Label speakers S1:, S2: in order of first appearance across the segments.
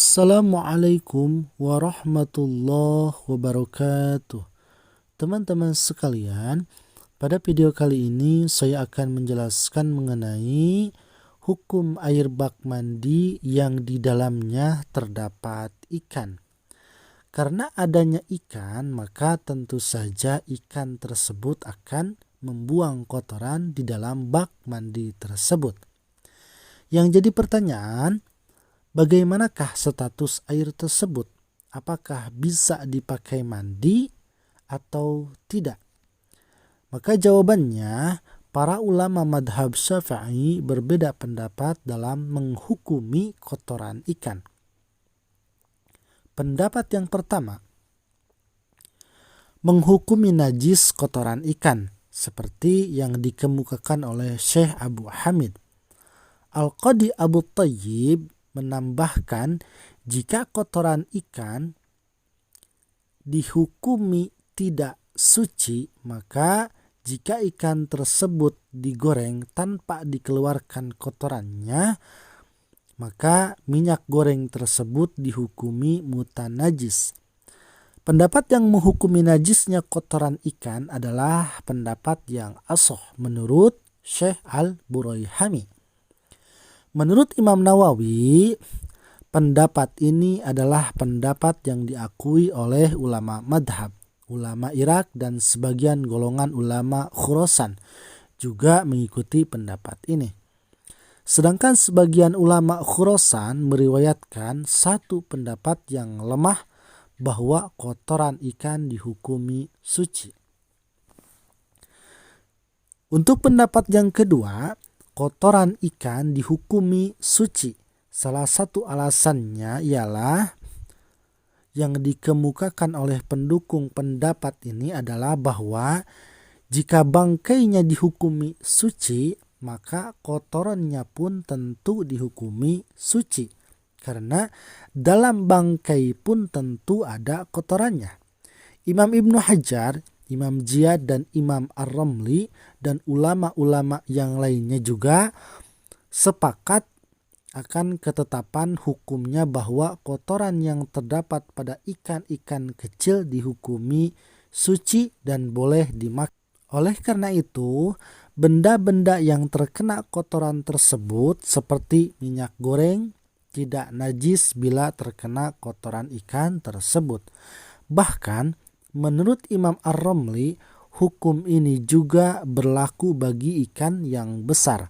S1: Assalamualaikum warahmatullahi wabarakatuh. Teman-teman sekalian, pada video kali ini saya akan menjelaskan mengenai hukum air bak mandi yang di dalamnya terdapat ikan. Karena adanya ikan, maka tentu saja ikan tersebut akan membuang kotoran di dalam bak mandi tersebut. Yang jadi pertanyaan, bagaimanakah status air tersebut? Apakah bisa dipakai mandi atau tidak? Maka jawabannya, para ulama madhab Syafi'i berbeda pendapat dalam menghukumi kotoran ikan. Pendapat yang pertama, menghukumi najis kotoran ikan, seperti yang dikemukakan oleh Syekh Abu Hamid. Al-Qadi Abu Thayyib menambahkan, jika kotoran ikan dihukumi tidak suci, maka jika ikan tersebut digoreng tanpa dikeluarkan kotorannya, maka minyak goreng tersebut dihukumi mutanajis. Pendapat yang menghukumi najisnya kotoran ikan adalah pendapat yang ashah menurut Syekh Al-Buraihami. Menurut Imam Nawawi, pendapat ini adalah pendapat yang diakui oleh ulama madhab, ulama Irak, dan sebagian golongan ulama Khurasan juga mengikuti pendapat ini. Sedangkan sebagian ulama Khurasan meriwayatkan satu pendapat yang lemah bahwa kotoran ikan dihukumi suci. Untuk pendapat yang kedua, kotoran ikan dihukumi suci. Salah satu alasannya ialah yang dikemukakan oleh pendukung pendapat ini adalah bahwa jika bangkainya dihukumi suci, maka kotorannya pun tentu dihukumi suci. Karena dalam bangkai pun tentu ada kotorannya. Imam Ibnu Hajar, Imam Ziyad, dan Imam Ar-Ramli, dan ulama-ulama yang lainnya juga sepakat akan ketetapan hukumnya bahwa kotoran yang terdapat pada ikan-ikan kecil dihukumi suci dan boleh dimakan. Oleh karena itu, benda-benda yang terkena kotoran tersebut seperti minyak goreng tidak najis bila terkena kotoran ikan tersebut. Bahkan menurut Imam Ar-Ramli, hukum ini juga berlaku bagi ikan yang besar.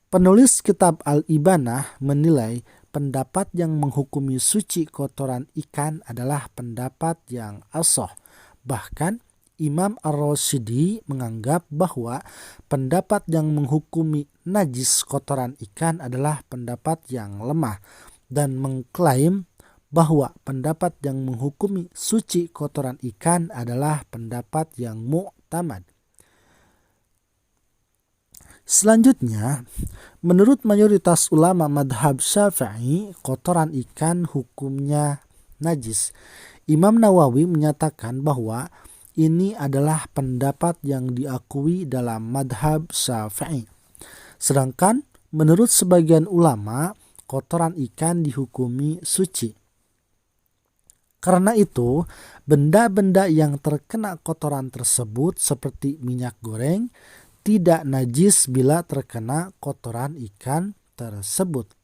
S1: Penulis kitab Al-Ibanah menilai pendapat yang menghukumi suci kotoran ikan adalah pendapat yang ashah. Bahkan Imam Ar-Rasyidi menganggap bahwa pendapat yang menghukumi najis kotoran ikan adalah pendapat yang lemah dan mengklaim bahwa pendapat yang menghukumi suci kotoran ikan adalah pendapat yang mu'tamad. Selanjutnya, menurut mayoritas ulama madhab Syafi'i, kotoran ikan hukumnya najis. Imam Nawawi menyatakan bahwa ini adalah pendapat yang diakui dalam madhab Syafi'i. Sedangkan menurut sebagian ulama, kotoran ikan dihukumi suci. Karena itu, benda-benda yang terkena kotoran tersebut seperti minyak goreng tidak najis bila terkena kotoran ikan tersebut.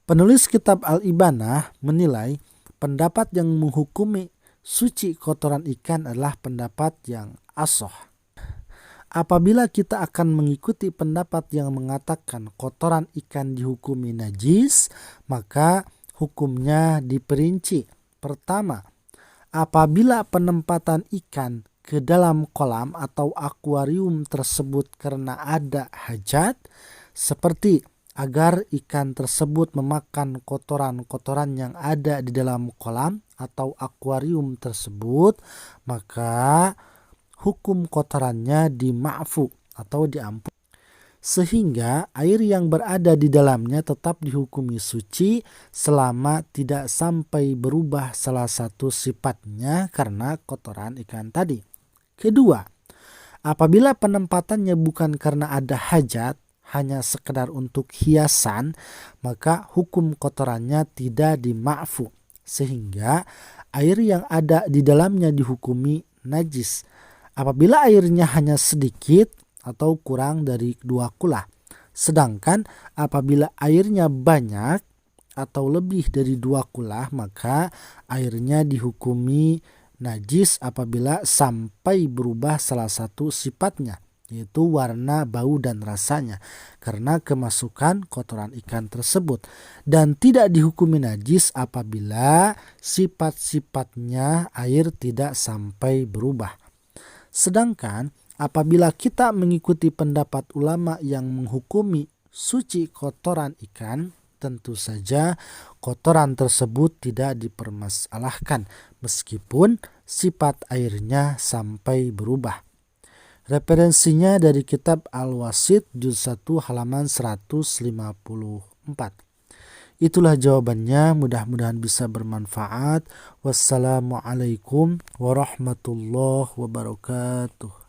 S1: Penulis kitab Al-Ibanah menilai pendapat yang menghukumi suci kotoran ikan adalah pendapat yang ashah. Apabila kita akan mengikuti pendapat yang mengatakan kotoran ikan dihukumi najis, maka hukumnya diperinci. Pertama, apabila penempatan ikan ke dalam kolam atau akuarium tersebut karena ada hajat, seperti agar ikan tersebut memakan kotoran-kotoran yang ada di dalam kolam atau akuarium tersebut, maka hukum kotorannya dima'fu atau diampuni. Sehingga air yang berada di dalamnya tetap dihukumi suci selama tidak sampai berubah salah satu sifatnya karena kotoran ikan tadi. Kedua, apabila penempatannya bukan karena ada hajat, hanya sekedar untuk hiasan, maka hukum kotorannya tidak dima'fu, sehingga air yang ada di dalamnya dihukumi najis. Apabila airnya hanya sedikit atau kurang dari 2 kula. Sedangkan apabila airnya banyak atau lebih dari 2 kula, maka airnya dihukumi najis apabila sampai berubah salah satu sifatnya, yaitu warna, bau, dan rasanya, karena kemasukan kotoran ikan tersebut. Dan tidak dihukumi najis apabila sifat-sifatnya air tidak sampai berubah. Sedangkan apabila kita mengikuti pendapat ulama yang menghukumi suci kotoran ikan, tentu saja kotoran tersebut tidak dipermasalahkan meskipun sifat airnya sampai berubah. Referensinya dari kitab Al-Wasit juz 1 halaman 154. Itulah jawabannya, mudah-mudahan bisa bermanfaat. Wassalamualaikum warahmatullahi wabarakatuh.